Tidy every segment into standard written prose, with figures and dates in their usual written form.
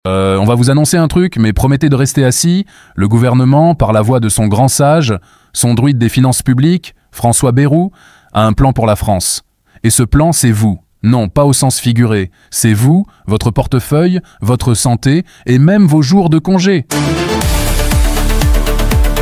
On va vous annoncer un truc, mais promettez de rester assis. Le gouvernement, par la voix de son grand sage, son druide des finances publiques, François Bayrou, a un plan pour la France. Et ce plan, c'est vous. Non, pas au sens figuré. C'est vous, votre portefeuille, votre santé et même vos jours de congé.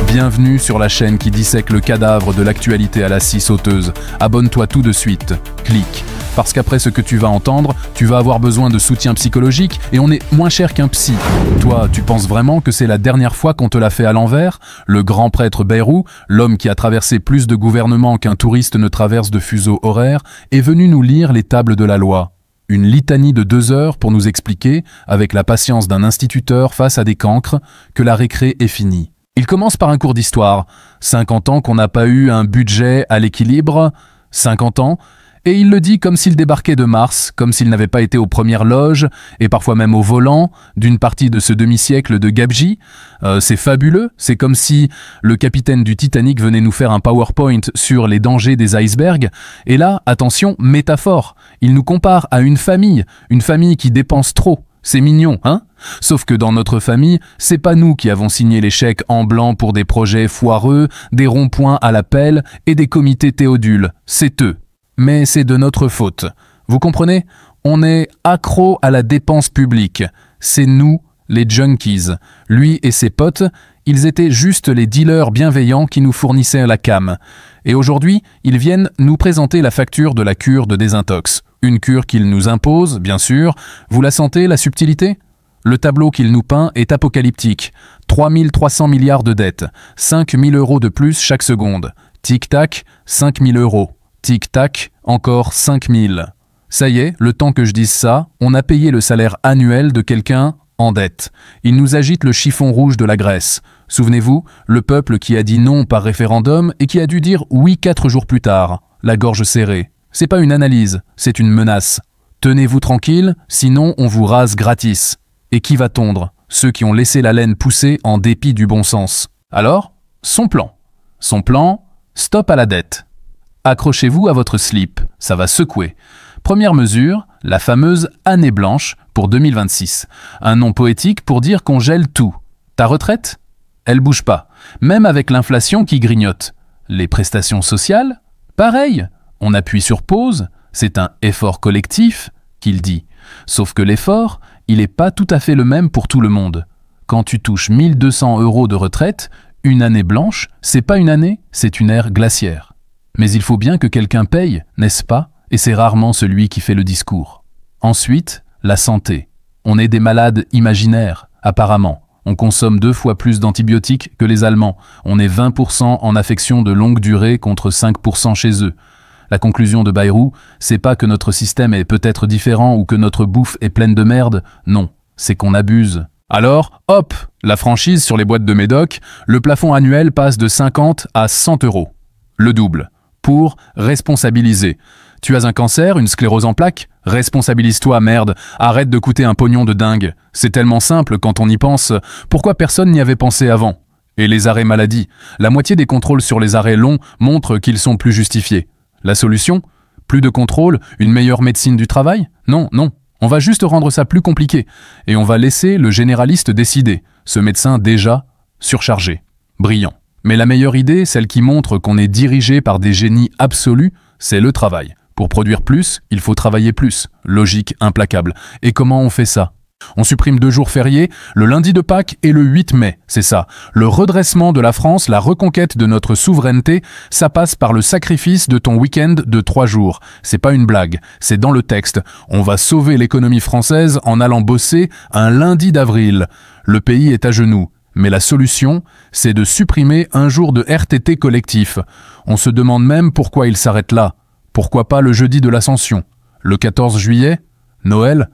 Bienvenue sur la chaîne qui dissèque le cadavre de l'actualité à la scie sauteuse. Abonne-toi tout de suite. Clique. Parce qu'après ce que tu vas entendre, tu vas avoir besoin de soutien psychologique et on est moins cher qu'un psy. Toi, tu penses vraiment que c'est la dernière fois qu'on te l'a fait à l'envers? Le grand prêtre Bayrou, l'homme qui a traversé plus de gouvernements qu'un touriste ne traverse de fuseaux horaires, est venu nous lire les tables de la loi. Une litanie de 2 heures pour nous expliquer, avec la patience d'un instituteur face à des cancres, que la récré est finie. Il commence par un cours d'histoire. 50 ans qu'on n'a pas eu un budget à l'équilibre. 50 ans. Et il le dit comme s'il débarquait de Mars, comme s'il n'avait pas été aux premières loges, et parfois même au volant, d'une partie de ce demi-siècle de gabegie. C'est fabuleux, c'est comme si le capitaine du Titanic venait nous faire un PowerPoint sur les dangers des icebergs. Et là, attention, métaphore, il nous compare à une famille qui dépense trop. C'est mignon, hein? Sauf que dans notre famille, c'est pas nous qui avons signé les chèques en blanc pour des projets foireux, des ronds-points à la pelle et des comités Théodule, c'est eux. Mais c'est de notre faute. Vous comprenez? On est accro à la dépense publique. C'est nous, les junkies. Lui et ses potes, ils étaient juste les dealers bienveillants qui nous fournissaient la cam. Et aujourd'hui, ils viennent nous présenter la facture de la cure de désintox. Une cure qu'ils nous imposent, bien sûr. Vous la sentez, la subtilité? Le tableau qu'il nous peint est apocalyptique. 3300 milliards de dettes. 5000 € de plus chaque seconde. Tic-tac, 5000 €. Tic-tac, encore 5000. Ça y est, le temps que je dise ça, on a payé le salaire annuel de quelqu'un en dette. Il nous agite le chiffon rouge de la Grèce. Souvenez-vous, le peuple qui a dit non par référendum et qui a dû dire oui 4 jours plus tard, la gorge serrée. C'est pas une analyse, c'est une menace. Tenez-vous tranquille, sinon on vous rase gratis. Et qui va tondre? Ceux qui ont laissé la laine pousser en dépit du bon sens. Alors, son plan. Son plan, stop à la dette. Accrochez-vous à votre slip, ça va secouer. Première mesure, la fameuse année blanche pour 2026. Un nom poétique pour dire qu'on gèle tout. Ta retraite? Elle bouge pas, même avec l'inflation qui grignote. Les prestations sociales? Pareil, on appuie sur pause, c'est un effort collectif qu'il dit. Sauf que l'effort, il n'est pas tout à fait le même pour tout le monde. Quand tu touches 1200 € de retraite, une année blanche, c'est pas une année, c'est une ère glaciaire. Mais il faut bien que quelqu'un paye, n'est-ce pas? Et c'est rarement celui qui fait le discours. Ensuite, la santé. On est des malades imaginaires, apparemment. On consomme 2 fois plus d'antibiotiques que les Allemands. On est 20% en affection de longue durée contre 5% chez eux. La conclusion de Bayrou, c'est pas que notre système est peut-être différent ou que notre bouffe est pleine de merde. Non, c'est qu'on abuse. Alors, hop, la franchise sur les boîtes de médoc, le plafond annuel passe de 50 à 100 €. Le double. Pour responsabiliser. Tu as un cancer, une sclérose en plaques? Responsabilise-toi, merde. Arrête de coûter un pognon de dingue. C'est tellement simple quand on y pense. Pourquoi personne n'y avait pensé avant? Et les arrêts maladie? La moitié des contrôles sur les arrêts longs montrent qu'ils sont plus justifiés. La solution? Plus de contrôle? Une meilleure médecine du travail? Non, non. On va juste rendre ça plus compliqué. Et on va laisser le généraliste décider. Ce médecin déjà surchargé. Brillant. Mais la meilleure idée, celle qui montre qu'on est dirigé par des génies absolus, c'est le travail. Pour produire plus, il faut travailler plus. Logique implacable. Et comment on fait ça? On supprime 2 jours fériés, le lundi de Pâques et le 8 mai, c'est ça. Le redressement de la France, la reconquête de notre souveraineté, ça passe par le sacrifice de ton week-end de 3 jours. C'est pas une blague, c'est dans le texte. On va sauver l'économie française en allant bosser un lundi d'avril. Le pays est à genoux. Mais la solution, c'est de supprimer un jour de RTT collectif. On se demande même pourquoi il s'arrête là. Pourquoi pas le jeudi de l'Ascension? Le 14 juillet? Noël?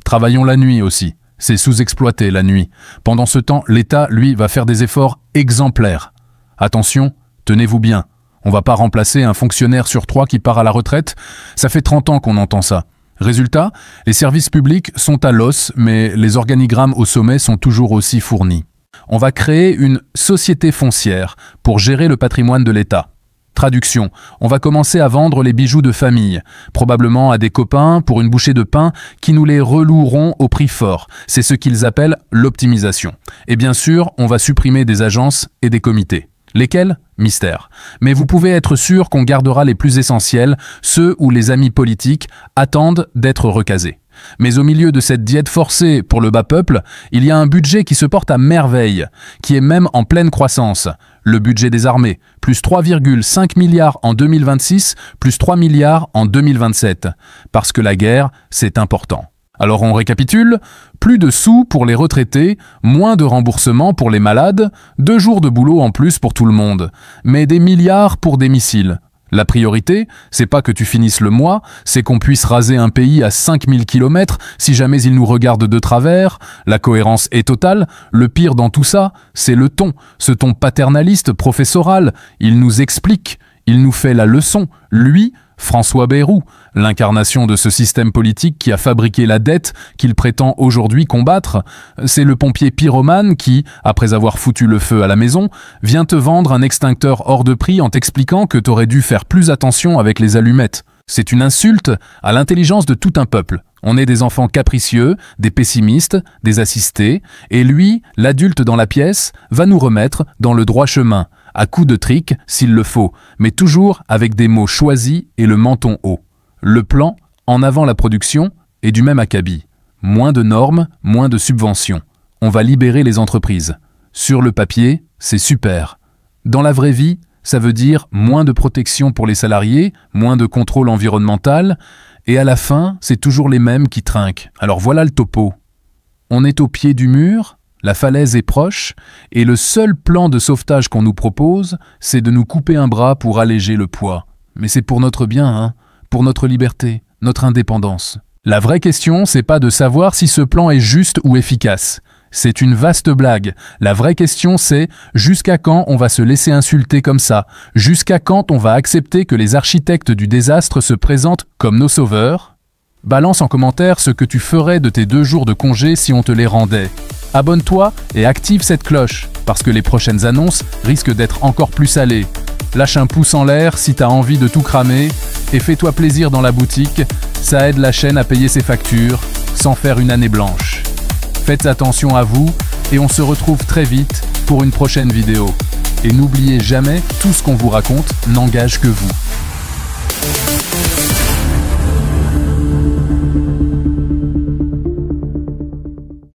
Travaillons la nuit aussi. C'est sous-exploité la nuit. Pendant ce temps, l'État, lui, va faire des efforts exemplaires. Attention, tenez-vous bien. On va pas remplacer un fonctionnaire sur 3 qui part à la retraite. Ça fait 30 ans qu'on entend ça. Résultat, les services publics sont à l'os, mais les organigrammes au sommet sont toujours aussi fournis. On va créer une société foncière pour gérer le patrimoine de l'État. Traduction, on va commencer à vendre les bijoux de famille, probablement à des copains pour une bouchée de pain qui nous les reloueront au prix fort. C'est ce qu'ils appellent l'optimisation. Et bien sûr, on va supprimer des agences et des comités. Lesquels? Mystère. Mais vous pouvez être sûr qu'on gardera les plus essentiels, ceux où les amis politiques attendent d'être recasés. Mais au milieu de cette diète forcée pour le bas peuple, il y a un budget qui se porte à merveille, qui est même en pleine croissance. Le budget des armées, plus 3,5 milliards en 2026, plus 3 milliards en 2027. Parce que la guerre, c'est important. Alors on récapitule, plus de sous pour les retraités, moins de remboursements pour les malades, 2 jours de boulot en plus pour tout le monde, mais des milliards pour des missiles. La priorité, c'est pas que tu finisses le mois, c'est qu'on puisse raser un pays à 5000 km si jamais il nous regarde de travers. La cohérence est totale. Le pire dans tout ça, c'est le ton, ce ton paternaliste professoral. Il nous explique, il nous fait la leçon. Lui, François Bayrou, l'incarnation de ce système politique qui a fabriqué la dette qu'il prétend aujourd'hui combattre, c'est le pompier pyromane qui, après avoir foutu le feu à la maison, vient te vendre un extincteur hors de prix en t'expliquant que t'aurais dû faire plus attention avec les allumettes. C'est une insulte à l'intelligence de tout un peuple. On est des enfants capricieux, des pessimistes, des assistés, et lui, l'adulte dans la pièce, va nous remettre dans le droit chemin, à coups de trick s'il le faut, mais toujours avec des mots choisis et le menton haut. Le plan, en avant la production, est du même acabit. Moins de normes, moins de subventions. On va libérer les entreprises. Sur le papier, c'est super. Dans la vraie vie, ça veut dire moins de protection pour les salariés, moins de contrôle environnemental, et à la fin, c'est toujours les mêmes qui trinquent. Alors voilà le topo. On est au pied du mur, la falaise est proche, et le seul plan de sauvetage qu'on nous propose, c'est de nous couper un bras pour alléger le poids. Mais c'est pour notre bien, hein, pour notre liberté, notre indépendance. La vraie question, c'est pas de savoir si ce plan est juste ou efficace. C'est une vaste blague. La vraie question, c'est jusqu'à quand on va se laisser insulter comme ça? Jusqu'à quand on va accepter que les architectes du désastre se présentent comme nos sauveurs? Balance en commentaire ce que tu ferais de tes 2 jours de congé si on te les rendait. Abonne-toi et active cette cloche, parce que les prochaines annonces risquent d'être encore plus salées. Lâche un pouce en l'air si t'as envie de tout cramer, et fais-toi plaisir dans la boutique, ça aide la chaîne à payer ses factures, sans faire une année blanche. Faites attention à vous, et on se retrouve très vite pour une prochaine vidéo. Et n'oubliez jamais, tout ce qu'on vous raconte n'engage que vous.